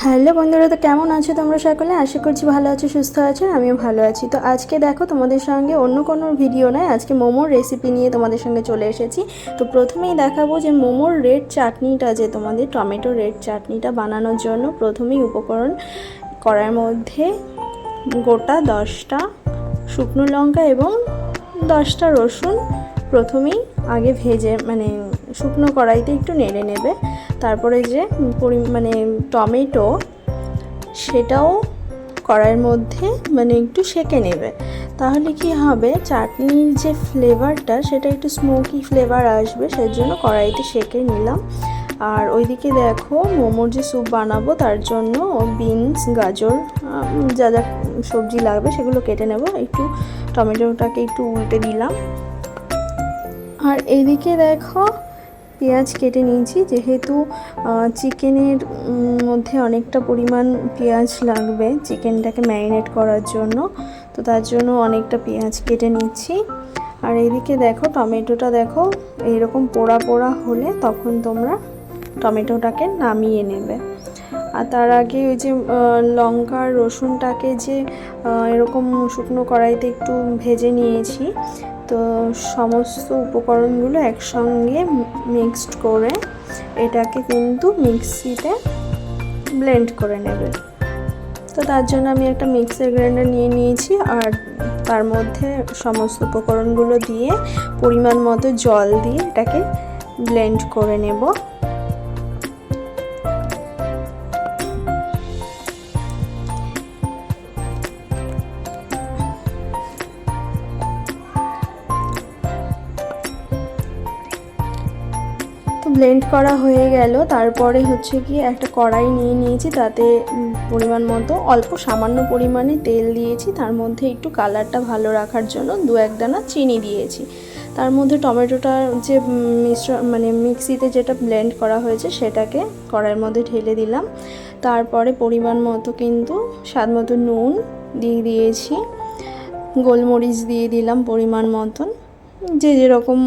Hello বন্ধুরা, তো কেমন আছো তোমরা সকলে? আশা করছি ভালো আছো, সুস্থ আছো। আমিও ভালো আছি। তো আজকে দেখো তোমাদের সঙ্গে অন্য কোনো ভিডিও নয়, আজকে মোমোর রেসিপি নিয়ে তোমাদের সঙ্গে চলে এসেছি। তো প্রথমেই দেখাবো যে মোমোর রেড চাটনিটা, যে তোমাদের টমেটো রেড চাটনিটা বানানোর জন্য প্রথমেই উপকরণ: কড়াইয়ের মধ্যে গোটা 10টা শুকনো লঙ্কা এবং 10টা রসুন প্রথমেই আগে ভেজে শুকনো কড়াইতে একটু নেড়ে নেবে। তারপরে যে টমেটো, সেটাও কড়াইয়ের মধ্যে একটু সেঁকে নেবে। তাহলে কি হবে, চাটনির যে ফ্লেভারটা সেটা একটু স্মোকি ফ্লেভার আসবে, সেই জন্য কড়াইতে সেঁকে নিলাম। আর ওইদিকে দেখো মোমোর যে স্যুপ বানাবো তার জন্য বিনস, গাজর, যা যা সবজি লাগবে সেগুলো কেটে নেব। একটু টমেটোটাকে একটু উল্টে দিলাম। আর এইদিকে দেখো পেঁয়াজ কেটে নিয়েছি, যেহেতু চিকেনের মধ্যে অনেকটা পরিমাণ পেঁয়াজ লাগবে চিকেনটাকে ম্যারিনেট করার জন্য, তো তার জন্য অনেকটা পেঁয়াজ কেটে নিচ্ছি। আর এইদিকে দেখো টমেটোটা দেখো এইরকম পোড়া পোড়া হলে তখন তোমরা টমেটোটাকে নামিয়ে নেবে। আর তার আগে ওই যে লঙ্কা রসুনটাকে যে এরকম শুকনো কড়াইতে একটু ভেজে নিয়েছি, তো সমস্ত উপকরণগুলো একসঙ্গে মিক্সড করে এটাকে কিন্তু মিক্সিতে ব্লেন্ড করে নেবে। তো তার জন্য আমি একটা মিক্সার গ্রাইন্ডার নিয়ে নিয়েছি, আর তার মধ্যে সমস্ত উপকরণগুলো দিয়ে পরিমাণ মতো জল দিয়ে এটাকে ব্লেন্ড করে নেব। ব্লেন্ড করা হয়ে গেল। তারপরে হচ্ছে কি একটা কড়াই নিয়ে নিয়েছি, তাতে পরিমাণ মতো অল্প সামান্য পরিমাণে তেল দিয়েছি। তার মধ্যে একটু কালারটা ভালো রাখার জন্য 2-1 দানা চিনি দিয়েছি। তার মধ্যে টমেটোটা যে মিক্সিতে যেটা ব্লেন্ড করা হয়েছে সেটাকে কড়াইয়ের মধ্যে ঢেলে দিলাম। তারপরে পরিমাণ মতো কিন্তু স্বাদ মতো নুন দিয়ে দিয়েছি, গোলমরিচ দিয়ে দিলাম পরিমাণ মতন, যে যেরকম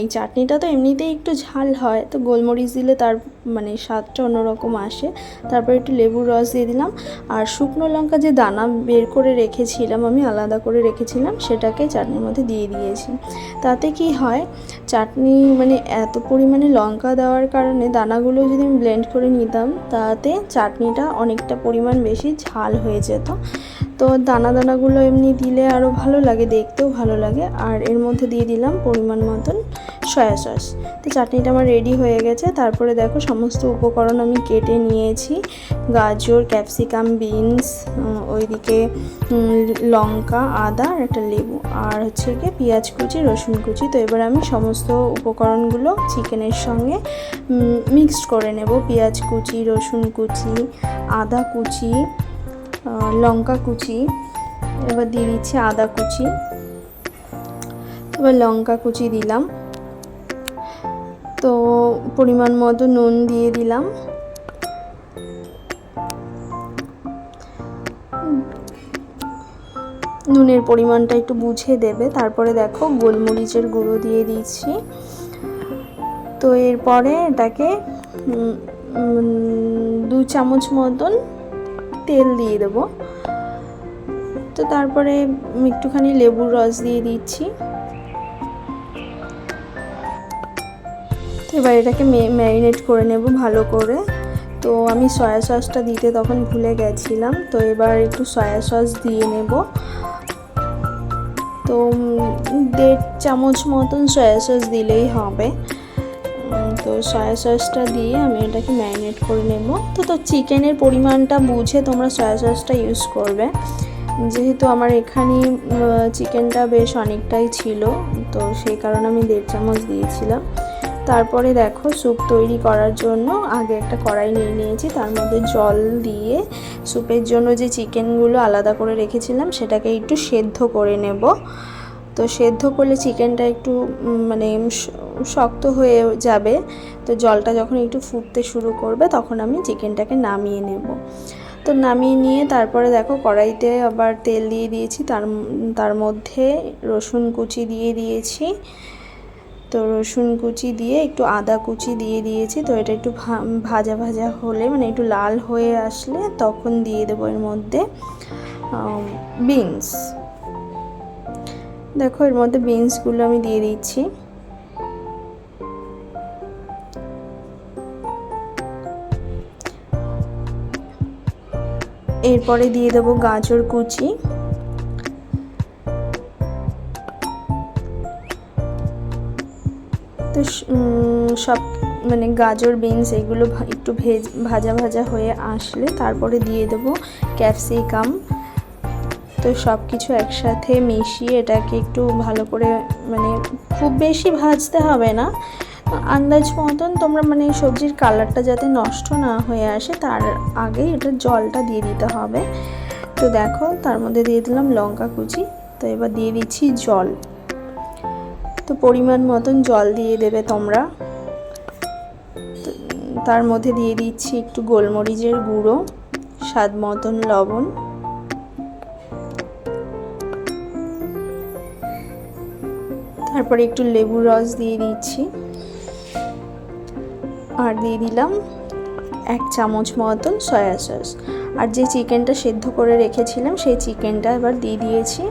এই চাটনিটা তো এমনিতেই একটু ঝাল হয়, তো গোলমরিচ দিলে তার স্বাদটা অন্যরকম আসে। তারপর একটু লেবুর রস দিয়ে দিলাম। আর শুকনো লঙ্কা যে দানা বের করে রেখেছিলাম, আমি আলাদা করে রেখেছিলাম, সেটাকে চাটনির মধ্যে দিয়ে দিয়েছি। তাতে কি হয়, চাটনি এত পরিমাণে লঙ্কা দেওয়ার কারণে দানাগুলো যদি আমি ব্লেন্ড করে নিতাম, তাতে চাটনিটা অনেকটা পরিমাণ বেশি ঝাল হয়ে যেত। তো দানাগুলো এমনি দিলে আরও ভালো লাগে, দেখতেও ভালো লাগে। আর এর মধ্যে দিয়ে দিলাম পরিমাণ মতন সয়া সস। তো চাটনিটা আমার রেডি হয়ে গেছে। তারপরে দেখো সমস্ত উপকরণ আমি কেটে নিয়েছি: গাজর, ক্যাপসিকাম, বিনস, ওইদিকে লঙ্কা, আদা আর একটা লেবু, আর হচ্ছে গিয়ে পেঁয়াজ কুচি, রসুন কুচি। তো এবার আমি সমস্ত উপকরণগুলো চিকেনের সঙ্গে মিক্সড করে নেব। পেঁয়াজ কুচি, রসুন কুচি, আদা কুচি, লঙ্কা কুচি, এবার দিয়ে দিচ্ছি আদা কুচি, এবার লঙ্কা কুচি দিলাম। তো পরিমাণ মতো নুন দিয়ে দিলাম। নুনের পরিমাণটা একটু বুঝে দেবে। তারপরে দেখো গোলমরিচের গুঁড়ো দিয়ে দিচ্ছি। তো এরপরে এটাকে 2 চামচ মতন তেল দিয়ে দেবো। তো তারপরে একটুখানি লেবুর রস দিয়ে দিচ্ছি। তো এবার এটাকে ম্যারিনেট করে নেব ভালো করে। তো আমি সয়া সসটা দিতে তখন ভুলে গেছিলাম, তো এবার একটু সয়া সস দিয়ে নেব। তো 1.5 চামচ মতন সয়া সস দিলেই হবে। তো সয়া সসটা দিয়ে আমি এটাকে ম্যারিনেট করে নেব। তো চিকেনের পরিমাণটা বুঝে তোমরা সয়া সসটা ইউজ করবে, যেহেতু আমার এখানে চিকেনটা বেশ অনেকটাই ছিল, তো সেই কারণে আমি 1.5 চামচ দিয়েছিলাম। তারপরে দেখো স্যুপ তৈরি করার জন্য আগে একটা কড়াই নিয়ে নিয়েছি, তার মধ্যে জল দিয়ে স্যুপের জন্য যে চিকেনগুলো আলাদা করে রেখেছিলাম সেটাকে একটু সেদ্ধ করে নেব। তো সেদ্ধ করলে চিকেনটা একটু শক্ত হয়ে যাবে। তো জলটা যখন একটু ফুটতে শুরু করবে তখন আমি চিকেনটাকে নামিয়ে নেব। তো নামিয়ে নিয়ে তারপরে দেখো কড়াইতে আবার তেল দিয়ে দিয়েছি, তার মধ্যে রসুন কুচি দিয়ে দিয়েছি, তো রসুন কুচি দিয়ে একটু আদা কুচি দিয়ে দিয়েছি। তো এটা একটু ভাজা ভাজা হলে মানে একটু লাল হয়ে আসলে তখন দিয়ে দেবো এর মধ্যে বিনস। দেখো এর মধ্যে বিনসগুলো আমি দিয়ে দিচ্ছি। এরপরে দিয়ে দেবো গাজর কুচি। তো সব মানে গাজর বিনস এগুলো একটু ভাজা ভাজা হয়ে আসলে তারপরে দিয়ে দেবো ক্যাপসিকাম। তো সব কিছু একসাথে মিশিয়ে এটাকে একটু ভালো করে মানে খুব বেশি ভাজতে হবে না, আন্দাজ মতন তোমরা মানে সবজির কালারটা যাতে নষ্ট না হয়ে আসে তার আগে এটা জলটা দিয়ে দিতে হবে। তো দেখো তার মধ্যে দিয়ে দিলাম লঙ্কা কুচি। তো এবার দিয়ে দিচ্ছি জল। তো পরিমাণ মতন জল দিয়ে দেবে তোমরা। তার মধ্যে দিয়ে দিচ্ছি একটু গোলমরিচের গুঁড়ো, স্বাদ মতন লবণ, তারপরে একটু লেবুর রস দিয়ে দিচ্ছি, আর দিয়ে দিলাম 1 চামচ মতন সয়া সস। আর যে চিকেনটা সেদ্ধ করে রেখেছিলাম সেই চিকেনটা এবার দিয়ে দিয়েছি।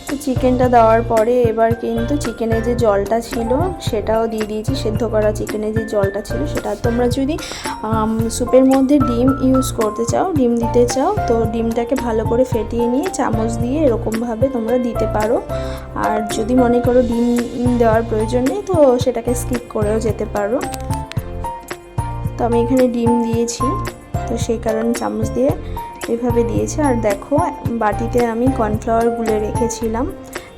তো চিকেনটা দেওয়ার পরে এবার কিন্তু চিকেনে যে জলটা ছিল সেটাও দিয়ে দিয়েছি, সেদ্ধ করা চিকেনে যে জলটা ছিল সেটা। তোমরা যদি স্যুপের মধ্যে ডিম ইউজ করতে চাও, ডিম দিতে চাও, তো ডিমটাকে ভালো করে ফেটিয়ে নিয়ে চামচ দিয়ে এরকমভাবে তোমরা দিতে পারো। আর যদি মনে করো ডিম দেওয়ার প্রয়োজন নেই তো সেটাকে স্কিপ করেও যেতে পারো। তো আমি এখানে ডিম দিয়েছি, তো সেই কারণে চামচ দিয়ে এভাবে দিয়েছি। আর দেখো বাটিতে আমি কর্নফ্লাওয়ার গুলে রেখেছিলাম,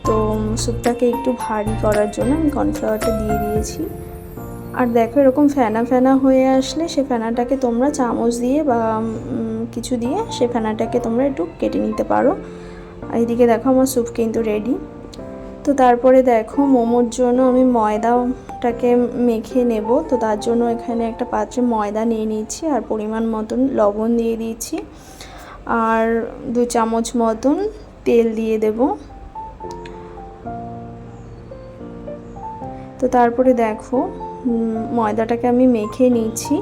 তো স্যুপটাকে একটু ভারী করার জন্য আমি কর্নফ্লাওয়ারটা দিয়ে দিয়েছি। আর দেখো এরকম ফেনা ফেনা হয়ে আসলে সে ফেনাটাকে তোমরা চামচ দিয়ে বা কিছু দিয়ে সে ফেনাটাকে তোমরা একটু কেটে নিতে পারো। আর এদিকে দেখো আমার স্যুপ কিন্তু রেডি। তো তারপরে দেখো মোমোর জন্য আমি ময়দাটাকে মেখে নেব। তো তার জন্য এখানে একটা পাত্রে ময়দা নিয়ে নিচ্ছি আর পরিমাণ মতন লবণ দিয়ে দিচ্ছি আর 2 চামচ মতন তেল দিয়ে দেব। তো তারপরে দেখো ময়দাটাকে আমি মেখে নিচ্ছি।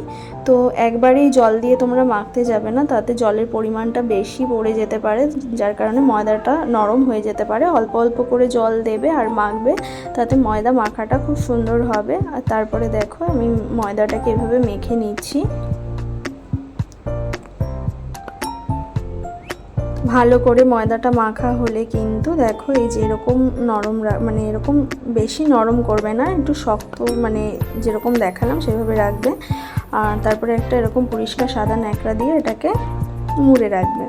তো একবারেই জল দিয়ে তোমরা মাখতে যাবে না, তাতে জলের পরিমাণটা বেশি পড়ে যেতে পারে, যার কারণে ময়দাটা নরম হয়ে যেতে পারে। অল্প অল্প করে জল দেবে আর মাখবে, তাতে ময়দা মাখাটা খুব সুন্দর হবে। আর তারপরে দেখো আমি ময়দাটাকে এভাবে মেখে নিচ্ছি। ভালো করে ময়দাটা মাখা হলে কিন্তু দেখো এই যে এরকম নরম মানে এরকম বেশি নরম করবে না, একটু শক্ত মানে যেরকম দেখালাম সেভাবে রাখবে। আর তারপরে একটা এরকম পরিষ্কার সাদা ন্যাকড়া দিয়ে এটাকে মুড়ে রাখবে।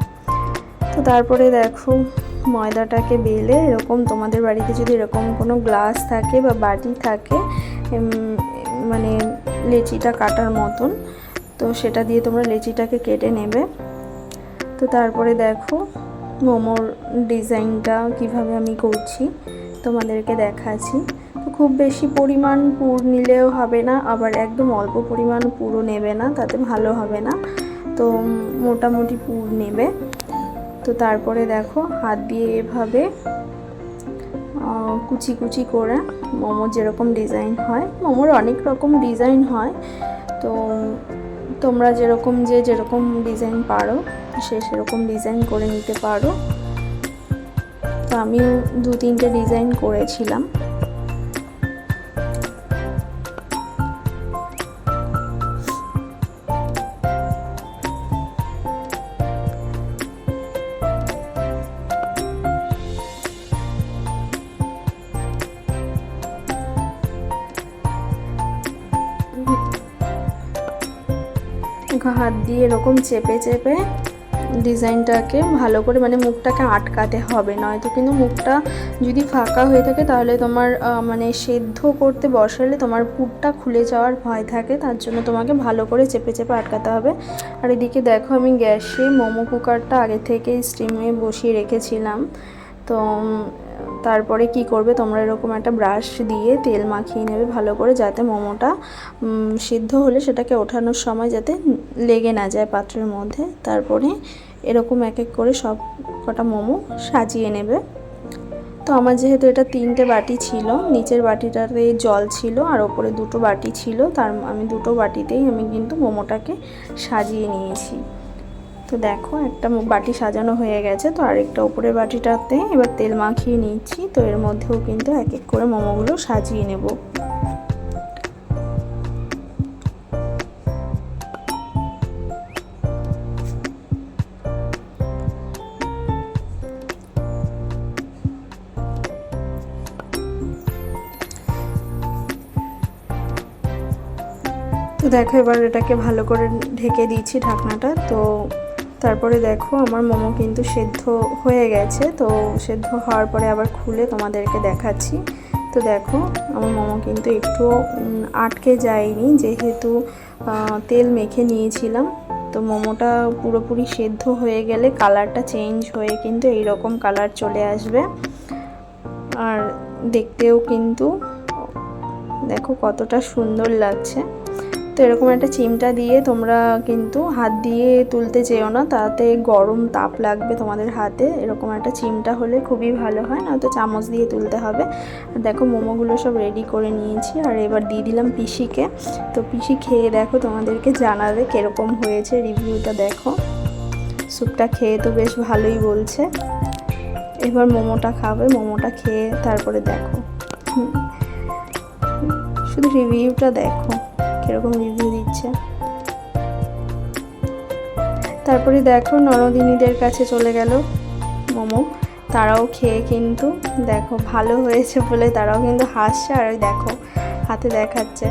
তো তারপরে দেখো ময়দাটাকে বেলে এরকম তোমাদের বাড়িতে যদি এরকম কোনো গ্লাস থাকে বা বাটি থাকে মানে লেচিটা কাটার মতন, তো সেটা দিয়ে তোমরা লেচিটাকে কেটে নেবে। তো তারপরে দেখো মোমোর ডিজাইনটা কিভাবে আমি করছি তোমাদেরকে দেখাচ্ছি। তো খুব বেশি পরিমাণ পুর নিলেও হবে না, আবার একদম অল্প পরিমাণ পুরও নেবে না, তাতে ভালো হবে না। তো মোটামুটি পুর নেবে। তো তারপরে দেখো হাত দিয়ে এভাবে কুচি কুচি করে মোমোর যেরকম ডিজাইন হয়, মোমোর অনেক রকম ডিজাইন হয়, তো তোমরা যেরকম ডিজাইন পারো সেরকম ডিজাইন করে নিতে পারো। তো আমিও 2-3টে ডিজাইন করেছিলাম। হাত দিয়ে এরকম চেপে চেপে ডিজাইনটাকে ভালো করে মানে মুখটাকে আটকাতে হবে, নয়তো কিন্তু মুখটা যদি ফাঁকা হয়ে থাকে তাহলে তোমার মানে সেদ্ধ করতে বসালে তোমার পুরটা খুলে যাওয়ার ভয় থাকে, তার জন্য তোমাকে ভালো করে চেপে চেপে আটকাতে হবে। আর এদিকে দেখো আমি গ্যাসে মোমো কুকারটা আগে থেকে স্টিমে বসিয়ে রেখেছিলাম। তো তারপরে কি করবে তোমরা এরকম একটা ব্রাশ দিয়ে তেল মাখিয়ে নেবে ভালো করে, যাতে মোমোটা সিদ্ধ হলে সেটাকে ওঠানোর সময় যাতে লেগে না যায় পাত্রের মধ্যে। তারপরে এরকম এক এক করে সব কটা মোমো সাজিয়ে নেবে। তো আমার যেহেতু এটা 3টে বাটি ছিল, নিচের বাটিটাতে জল ছিল আর ওপরে 2টো বাটি ছিল, আমি 2টো বাটিতেই আমি কিন্তু মোমোটাকে সাজিয়ে নিয়েছি। তো দেখো একটা বাটি সাজানো হয়ে গেছে, তো আরেকটা উপরের বাটিটাতে এবার তেল মাখিয়ে নিচ্ছি। তো এর মধ্যেও কিন্তু এক এক করে মোমোগুলো সাজিয়ে নেব। তো দেখো এবার এটাকে ভালো করে ঢেকে দিচ্ছি ঢাকনাটা। তো তারপরে দেখো আমার মোমো কিন্তু সেদ্ধ হয়ে গেছে। তো সেদ্ধ হওয়ার পরে আবার খুলে তোমাদেরকে দেখাচ্ছি। তো দেখো আমার মোমো কিন্তু একটু আটকে যায়নি, যেহেতু তেল মেখে নিয়েছিলাম। তো মোমোটা পুরোপুরি সেদ্ধ হয়ে গেলে কালারটা চেঞ্জ হয়ে কিন্তু এইরকম কালার চলে আসবে, আর দেখতেও কিন্তু দেখো কতটা সুন্দর লাগছে। তো এরকম একটা চিমটা দিয়ে তোমরা কিন্তু হাত দিয়ে তুলতে চেও না, তাতে গরম তাপ লাগবে তোমাদের হাতে। এরকম একটা চিমটা হলে খুবই ভালো হয়, না তো চামচ দিয়ে তুলতে হবে। আর দেখো মোমোগুলো সব রেডি করে নিয়েছি, আর এবার দিয়ে দিলাম পিসিকে। তো পিসি খেয়ে দেখো তোমাদেরকে জানাবে কীরকম হয়েছে, রিভিউটা দেখো। স্যুপটা খেয়ে তো বেশ ভালোই বলছে। এবার মোমোটা খাবে, মোমোটা খেয়ে তারপরে দেখো, শুধু রিভিউটা দেখো কীরকম রিভিউ দিচ্ছে। তারপরে দেখো ননদিনীদের কাছে চলে গেল মোমো, তারাও খেয়ে কিন্তু দেখো ভালো হয়েছে বলে তারাও কিন্তু হাসছে, আর দেখো হাতে দেখাচ্ছে।